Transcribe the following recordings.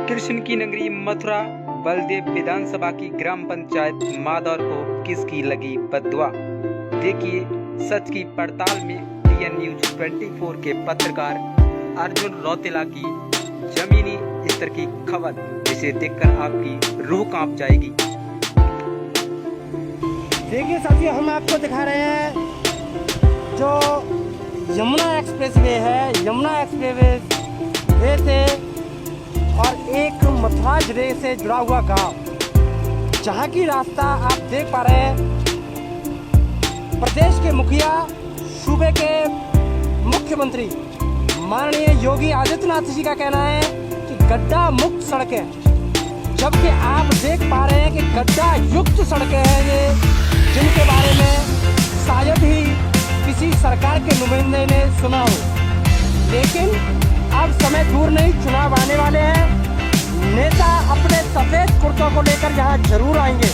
कृष्ण की नगरी मथुरा बलदेव विधानसभा की ग्राम पंचायत मादौर को किसकी लगी बद्दुआ। देखिए सच की पड़ताल में टीएन न्यूज 24 के पत्रकार अर्जुन रौतेला की जमीनी स्तर की खबर, जिसे देखकर आपकी रूह कांप जाएगी। देखिए साथियों, हम आपको दिखा रहे हैं जो यमुना एक्सप्रेसवे है। यमुना एक्सप्रेसवे से और एक मथुरा जिले से जुड़ा हुआ गांव, जहां की रास्ता आप देख पा रहे हैं। प्रदेश के मुखिया, सूबे के मुख्यमंत्री माननीय योगी आदित्यनाथ जी का कहना है कि गड्ढा मुक्त सड़कें, जबकि आप देख पा रहे हैं कि गड्ढा युक्त सड़कें हैं ये, जिनके बारे में शायद ही किसी सरकार के नुमाइंदे ने सुना हो। लेकिन अब समय दूर नहीं, चुनाव आने वाले हैं। नेता अपने सफेद कुर्तों को लेकर यहाँ जरूर आएंगे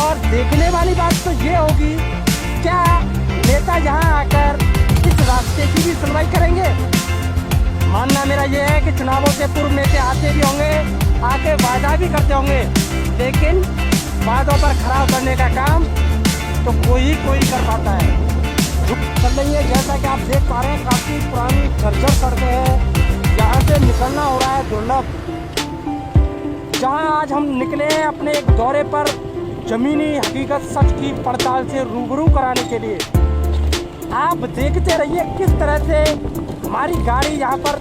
और देखने वाली बात तो ये होगी, क्या नेता यहाँ आकर इस रास्ते की भी सुनवाई करेंगे। मानना मेरा ये है कि चुनावों से पूर्व नेता आते भी होंगे, आके वादा भी करते होंगे, लेकिन वादों पर खरा उतरने का काम तो कोई कर पाता है। चल रही है, जैसा कि आप देख पा रहे हैं, काफ़ी पुरानी जर्जर सड़कें हैं। यहाँ से निकलना हो रहा है दुर्लभ। जहाँ आज हम निकले हैं अपने एक दौरे पर जमीनी हकीकत सच की पड़ताल से रूबरू कराने के लिए। आप देखते रहिए किस तरह से हमारी गाड़ी यहाँ पर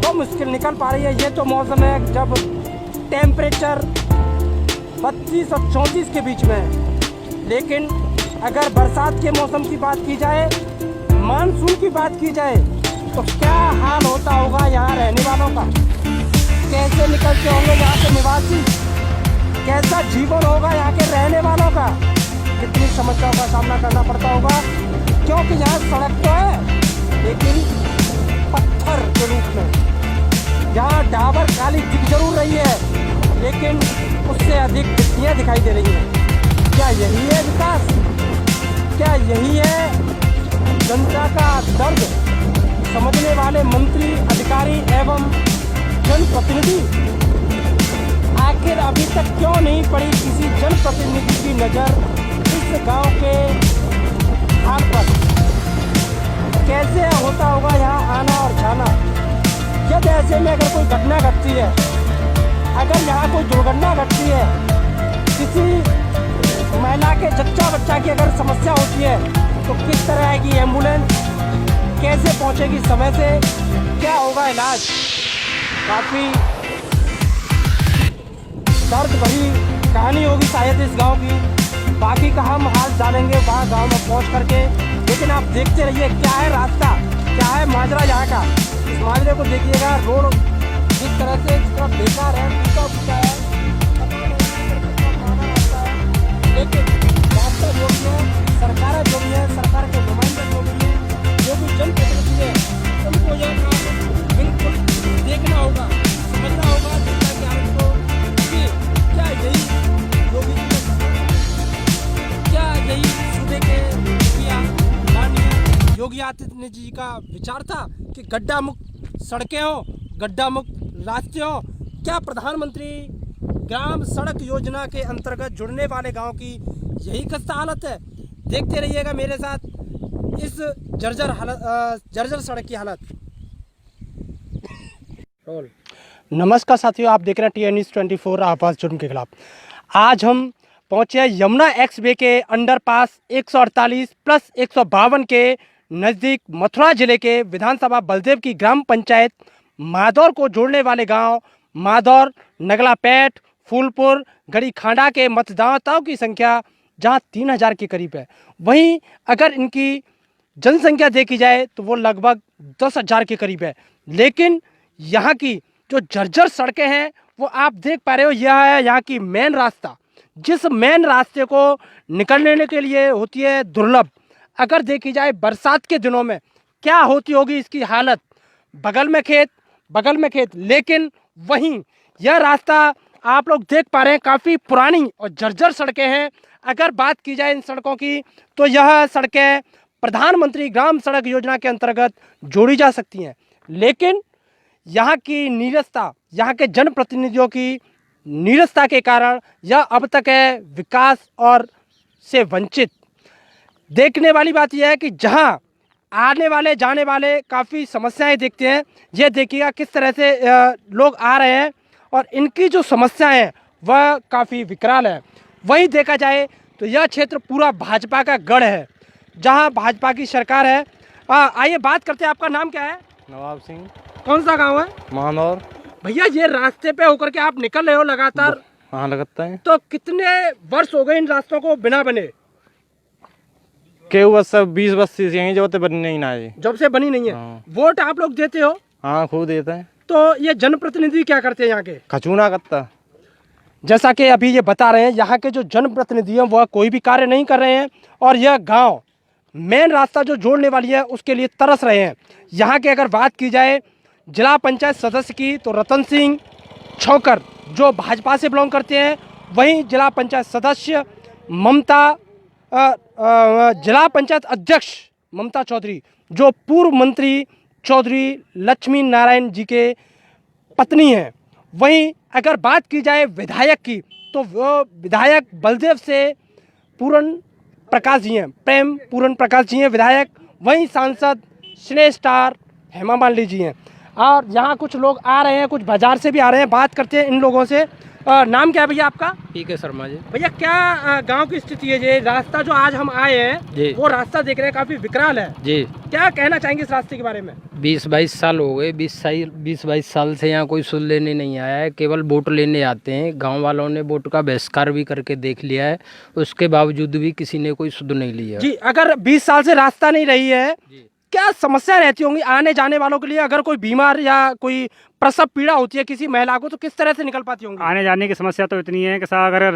तो मुश्किल निकल पा रही है। ये तो मौसम है जब टेम्परेचर 32 और 34 के बीच में है, लेकिन अगर बरसात के मौसम की बात की जाए, मानसून की बात की जाए, तो क्या हाल होता होगा यहाँ रहने वालों का। कैसे निकलते होंगे यहाँ के निवासी, कैसा जीवन होगा यहाँ के रहने वालों का, कितनी समस्याओं का सामना करना पड़ता होगा। क्योंकि यहाँ सड़क तो है, लेकिन पत्थर के रूप में। यहाँ डाबर काली दिख जरूर रही है, लेकिन उससे अधिक गिट्टियाँ दिखाई दे रही हैं। क्या यही है विकास? क्या यही है जनता का दर्द समझने वाले मंत्री, अधिकारी एवं जनप्रतिनिधि? आखिर अभी तक क्यों नहीं पड़ी किसी जनप्रतिनिधि की नज़र इस गांव के हाल पर? कैसे होता होगा यहाँ आना और जाना? यदि ऐसे में अगर कोई घटना घटती है, अगर यहाँ कोई दुर्घटना घटती है, किसी महिला के जच्चा बच्चा की अगर समस्या होती है, तो किस तरह आएगी एम्बुलेंस, कैसे पहुंचेगी समय से, क्या होगा इलाज? काफ़ी दर्द भरी कहानी होगी शायद इस गांव की। बाकी का हम हाल जानेंगे वहाँ गांव में पहुंच करके। लेकिन आप देखते रहिए क्या है रास्ता, क्या है माजरा यहाँ का। इस माजरे को देखिएगा, रोड जिस तरह से इस तरफ बेकार है, टूटा फूटा है, लेकिन रास्ता जो भी है, सरकार जो भी है, सरकार के नुमाइंदे जो भी है, जो भी जनप्रतिनिधि है, उनको यह काम बिल्कुल देखना होगा, समझना होगा जनता के हाल को, कि क्या यही योगी जी का, क्या यही सूबे के मुखिया माननीय योगी आदित्यनाथ जी का विचार था कि गड्ढा मुक्त सड़कें हों, गड्ढा मुक्त रास्ते हों? क्या प्रधानमंत्री ग्राम सड़क योजना के अंतर्गत जुड़ने वाले गांव की यही खस्ता हालत है? देखते रहिएगा मेरे साथ इस जर्जर सड़क की हालत। नमस्कार साथियों, आप देख रहे हैं टीएन न्यूज 24 आवाज़ जुर्म के खिलाफ। आज हम पहुंचे हैं यमुना एक्सवे के अंडरपास 148+152 के नज़दीक मथुरा जिले के विधानसभा बलदेव की ग्राम पंचायत मादौर को जोड़ने वाले गांव मादौर, नगलापेट, फूलपुर, गड़ी खांडा के मतदाताओं की संख्या जहां 3000 के करीब है, वहीं अगर इनकी जनसंख्या देखी जाए तो वो लगभग 10,000 के करीब है। लेकिन यहाँ की जो जर्जर सड़कें हैं वो आप देख पा रहे हो, यह है यहाँ की मेन रास्ता, जिस मेन रास्ते को निकलने के लिए होती है दुर्लभ। अगर देखी जाए बरसात के दिनों में क्या होती होगी इसकी हालत, बगल में खेत, लेकिन वहीं यह रास्ता आप लोग देख पा रहे हैं काफ़ी पुरानी और जर्जर सड़कें हैं। अगर बात की जाए इन सड़कों की, तो यह सड़कें प्रधानमंत्री ग्राम सड़क योजना के अंतर्गत जोड़ी जा सकती हैं, लेकिन यहाँ की नीरसता, यहाँ के जनप्रतिनिधियों की नीरसता के कारण यह अब तक है विकास और से वंचित। देखने वाली बात यह है कि जहाँ आने वाले जाने वाले काफ़ी समस्याएं देखते हैं, ये देखिएगा किस तरह से लोग आ रहे हैं और इनकी जो समस्याएं हैं वह काफ़ी विकराल है। वहीं देखा जाए तो यह क्षेत्र पूरा भाजपा का गढ़ है, जहां भाजपा की सरकार है। आइए बात करते हैं, आपका नाम क्या है? नवाब सिंह, कौन सा गांव है? मानौर। भैया ये रास्ते पे होकर के आप निकल रहे हो लगातार, हाँ लगता है। तो कितने वर्ष हो गए इन रास्तों को बिना बने? केहू बस सब 20 बस यहीं जो बनी नहीं ना है। जब से बनी नहीं है। हाँ। वोट आप लोग देते हो? हाँ खूब देते हैं। तो ये जनप्रतिनिधि क्या करते हैं यहाँ के? खचूना करता। जैसा कि अभी ये बता रहे हैं, यहाँ के जो जनप्रतिनिधि हैं वह कोई भी कार्य नहीं कर रहे हैं और यह गांव मेन रास्ता जो जोड़ने वाली है उसके लिए तरस रहे हैं। यहाँ की अगर बात की जाए जिला पंचायत सदस्य की, तो रतन सिंह छौकर जो भाजपा से बिलोंग करते हैं, वहीं जिला पंचायत सदस्य जिला पंचायत अध्यक्ष ममता चौधरी जो पूर्व मंत्री चौधरी लक्ष्मी नारायण जी के पत्नी हैं। वहीं अगर बात की जाए विधायक की, तो वो विधायक बलदेव से पूरन प्रकाश जी हैं, प्रेम पूरन प्रकाश जी हैं विधायक। वहीं सांसद स्नेह स्टार हेमा मालिनी जी हैं। और यहाँ कुछ लोग आ रहे हैं, कुछ बाजार से भी आ रहे हैं। बात करते हैं इन लोगों से। नाम क्या है भैया आपका? पीके शर्मा जी। भैया क्या गांव की स्थिति है? ये रास्ता जो आज हम आए हैं जी, वो रास्ता देख रहे हैं काफी विकराल है जी। क्या कहना चाहेंगे इस रास्ते के बारे में? 20-22 साल हो गए, 20-22 साल से यहाँ कोई सुन लेने नहीं आया है। केवल वोट लेने आते हैं। गांव वालों ने वोट का बहिष्कार भी करके देख लिया है, उसके बावजूद भी किसी ने कोई सुध नहीं लिया जी। अगर 20 साल से रास्ता नहीं रही है, क्या समस्या रहती होंगी आने जाने वालों के लिए? अगर कोई बीमार या कोई प्रसव पीड़ा होती है किसी महिला को, तो किस तरह से निकल पाती होंगी? आने जाने की समस्या तो इतनी है कि साहब अगर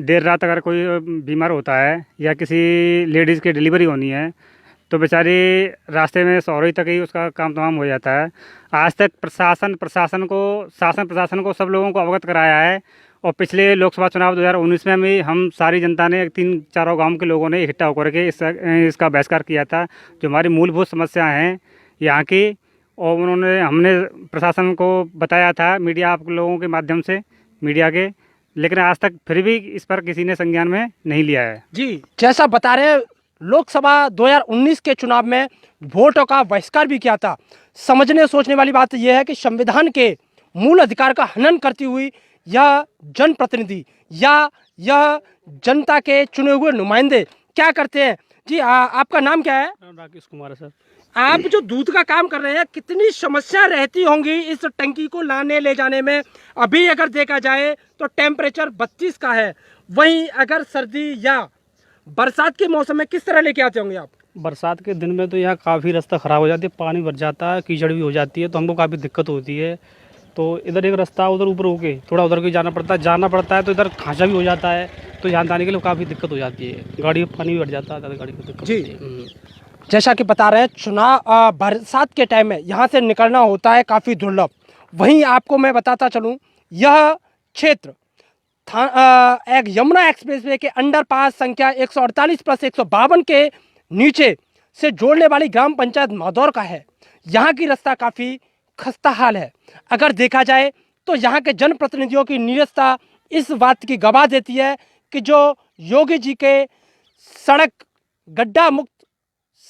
देर रात अगर कोई बीमार होता है या किसी लेडीज़ की डिलीवरी होनी है तो बेचारी रास्ते में सौरई तक ही उसका काम तमाम हो जाता है। आज तक शासन प्रशासन को सब लोगों को अवगत कराया है और पिछले लोकसभा चुनाव 2019 में भी हम सारी जनता ने 3-4 गांव के लोगों ने इकट्ठा होकर के इसका बहिष्कार किया था। जो हमारी मूलभूत समस्या हैं यहाँ की, और हमने प्रशासन को बताया था मीडिया आप लोगों के माध्यम से, मीडिया के, लेकिन आज तक फिर भी इस पर किसी ने संज्ञान में नहीं लिया है। जी, जैसा बता रहे हैं, लोकसभा 2019 के चुनाव में वोटों का बहिष्कार भी किया था। समझने सोचने वाली बात यह है कि संविधान के मूल अधिकार का हनन करती हुई यह जनप्रतिनिधि या यह जनता के चुने हुए नुमाइंदे क्या करते हैं? जी आपका नाम क्या है? राकेश कुमार सर। आप जो दूध का काम कर रहे हैं, कितनी समस्या रहती होंगी इस टंकी को लाने ले जाने में? अभी अगर देखा जाए तो टेम्परेचर 32 का है। वहीं अगर सर्दी या बरसात के मौसम में किस तरह लेके आते होंगे आप? बरसात के दिन में तो यहाँ काफ़ी रास्ता ख़राब हो जाती है, पानी भर जाता है, कीचड़ भी हो जाती है, तो हमको काफ़ी दिक्कत होती है। तो इधर एक रास्ता उधर ऊपर होके थोड़ा उधर को जाना पड़ता है तो इधर खांचा भी हो जाता है, तो यहाँ जाने के लिए काफ़ी दिक्कत हो जाती है। गाड़ी में पानी भी भर जाता है, गाड़ी को दिक्कत जी। होती है। जैसा कि बता रहे हैं, चुनाव बरसात के टाइम में यहाँ से निकलना होता है काफ़ी दुर्लभ। वहीं आपको मैं बताता चलूँ, यह क्षेत्र एक यमुना एक्सप्रेसवे के अंडरपास संख्या 148+152 के नीचे से जोड़ने वाली ग्राम पंचायत मादौर का है। यहाँ की रास्ता काफ़ी खस्ता हाल है। अगर देखा जाए तो यहाँ के जनप्रतिनिधियों की नीरसता इस बात की गवाह देती है कि जो योगी जी के सड़क गड्ढा मुक्त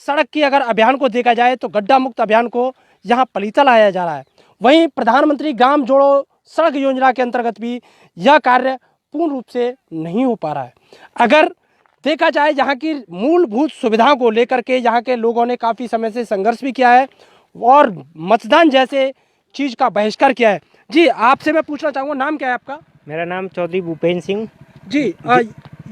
सड़क की अगर अभियान को देखा जाए तो गड्ढा मुक्त अभियान को यहाँ पलीता लाया जा रहा है। वहीं प्रधानमंत्री ग्राम जोड़ो सड़क योजना के अंतर्गत भी यह कार्य पूर्ण रूप से नहीं हो पा रहा है। अगर देखा जाए यहाँ की मूलभूत सुविधाओं को लेकर के यहाँ के लोगों ने काफ़ी समय से संघर्ष भी किया है और मतदान जैसे चीज़ का बहिष्कार किया है। जी, आपसे मैं पूछना चाहूँगा, नाम क्या है आपका? मेरा नाम चौधरी भूपेंद्र सिंह। जी,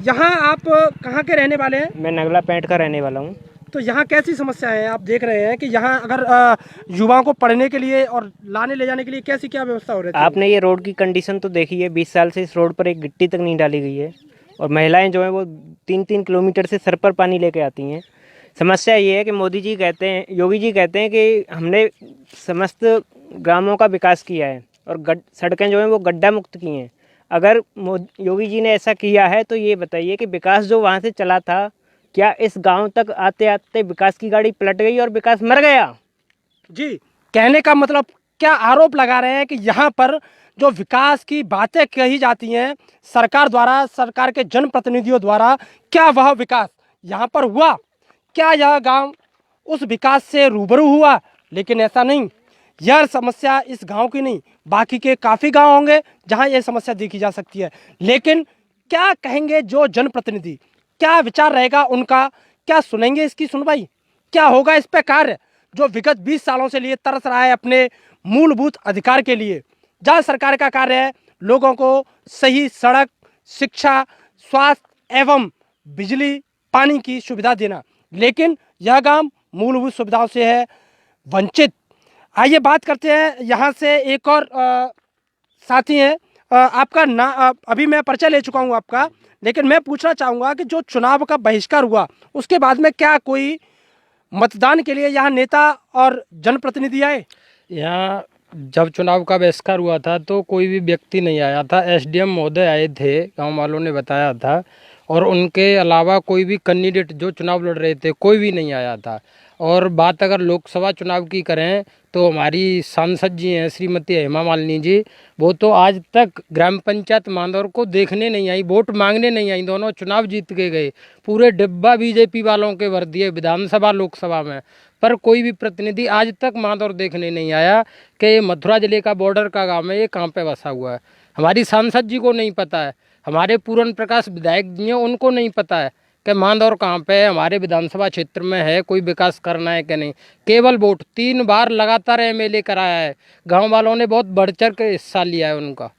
यहाँ आप कहाँ के रहने वाले हैं? मैं नगला पेंट का रहने वाला हूँ। तो यहाँ कैसी समस्या है? आप देख रहे हैं कि यहाँ अगर युवाओं को पढ़ने के लिए और लाने ले जाने के लिए कैसी क्या व्यवस्था हो रही है? आपने ये रोड की कंडीशन तो देखी है, 20 साल से इस रोड पर एक गिट्टी तक नहीं डाली गई है और महिलाएं जो हैं वो 3-3 किलोमीटर से सर पर पानी लेके आती हैं। समस्या ये है कि योगी जी कहते हैं कि हमने समस्त ग्रामों का विकास किया है और सड़कें जो हैं वो गड्ढा मुक्त की हैं। अगर योगी जी ने ऐसा किया है तो ये बताइए कि विकास जो वहाँ से चला था, क्या इस गांव तक आते आते विकास की गाड़ी पलट गई और विकास मर गया? जी, कहने का मतलब क्या आरोप लगा रहे हैं कि यहाँ पर जो विकास की बातें कही जाती हैं सरकार द्वारा, सरकार के जनप्रतिनिधियों द्वारा, क्या वह विकास यहाँ पर हुआ? क्या यह गांव उस विकास से रूबरू हुआ? लेकिन ऐसा नहीं। यह समस्या इस गांव की नहीं, बाकी के काफ़ी गांव होंगे जहां यह समस्या देखी जा सकती है। लेकिन क्या कहेंगे जो जनप्रतिनिधि, क्या विचार रहेगा उनका, क्या सुनेंगे इसकी सुनवाई, क्या होगा इस पे कार्य जो विगत 20 सालों से लिए तरस रहा है अपने मूलभूत अधिकार के लिए, जहां सरकार का कार्य है लोगों को सही सड़क, शिक्षा, स्वास्थ्य एवं बिजली पानी की सुविधा देना, लेकिन यह गांव मूलभूत सुविधाओं से है वंचित। आइए बात करते हैं यहाँ से एक और साथी हैं। आपका अभी मैं परिचय ले चुका हूँ आपका, लेकिन मैं पूछना चाहूँगा कि जो चुनाव का बहिष्कार हुआ उसके बाद में क्या कोई मतदान के लिए यहाँ नेता और जनप्रतिनिधि आए? यहाँ जब चुनाव का बहिष्कार हुआ था तो कोई भी व्यक्ति नहीं आया था। एसडीएम महोदय आए थे, गांव वालों ने बताया था, और उनके अलावा कोई भी कैंडिडेट जो चुनाव लड़ रहे थे कोई भी नहीं आया था। और बात अगर लोकसभा चुनाव की करें तो हमारी सांसद जी हैं श्रीमती हेमा मालिनी जी, वो तो आज तक ग्राम पंचायत मांदौर को देखने नहीं आई, वोट मांगने नहीं आई। दोनों चुनाव जीत के गए, पूरे डिब्बा बीजेपी वालों के भर दिए विधानसभा लोकसभा में, पर कोई भी प्रतिनिधि आज तक मांदौर देखने नहीं आया कि ये मथुरा जिले का बॉर्डर का गाँव है, ये कहाँ पर बसा हुआ है। हमारी सांसद जी को नहीं पता है, हमारे पूरन प्रकाश विधायक जी हैं उनको नहीं पता है कि मांदौर कहाँ पे है, हमारे विधानसभा क्षेत्र में है, कोई विकास करना है कि नहीं। केवल वोट 3 बार लगातार एमएलए कराया है, गांव वालों ने बहुत बढ़ चढ़ के हिस्सा लिया है उनका।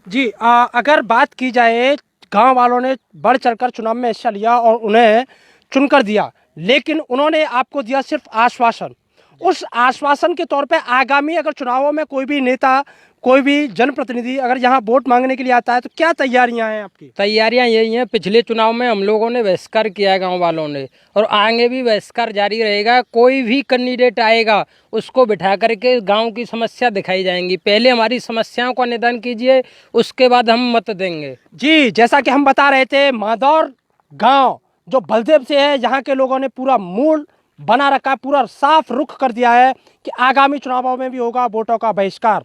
जी अगर बात की जाए गांव वालों ने बढ़ चढ़कर चुनाव में हिस्सा लिया और उन्हें चुनकर दिया, लेकिन उन्होंने आपको दिया सिर्फ आश्वासन। उस आश्वासन के तौर पे आगामी अगर चुनावों में कोई भी नेता, कोई भी जनप्रतिनिधि अगर यहाँ वोट मांगने के लिए आता है तो क्या तैयारियां हैं आपकी? तैयारियां यही हैं, पिछले चुनाव में हम लोगों ने बहिष्कार किया है गांव वालों ने, और आगे भी बहिष्कार जारी रहेगा। कोई भी कैंडिडेट आएगा उसको बिठा करके गांव की समस्या दिखाई जाएंगी। पहले हमारी समस्याओं का निदान कीजिए, उसके बाद हम मत देंगे। जी, जैसा कि हम बता रहे थे, मांदौर गाँव जो बलदेव से है, यहाँ के लोगों ने पूरा मूड बना रखा, पूरा साफ रुख कर दिया है कि आगामी चुनावों में भी होगा वोटों का बहिष्कार।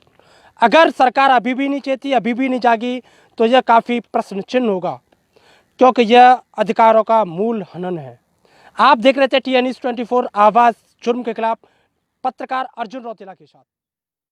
अगर सरकार अभी भी नहीं चेती, अभी भी नहीं जागी, तो यह काफ़ी प्रश्न चिन्ह होगा, क्योंकि यह अधिकारों का मूल हनन है। आप देख रहे थे TN News 24 आवाज़ जुर्म के खिलाफ, पत्रकार अर्जुन रौतेला के साथ।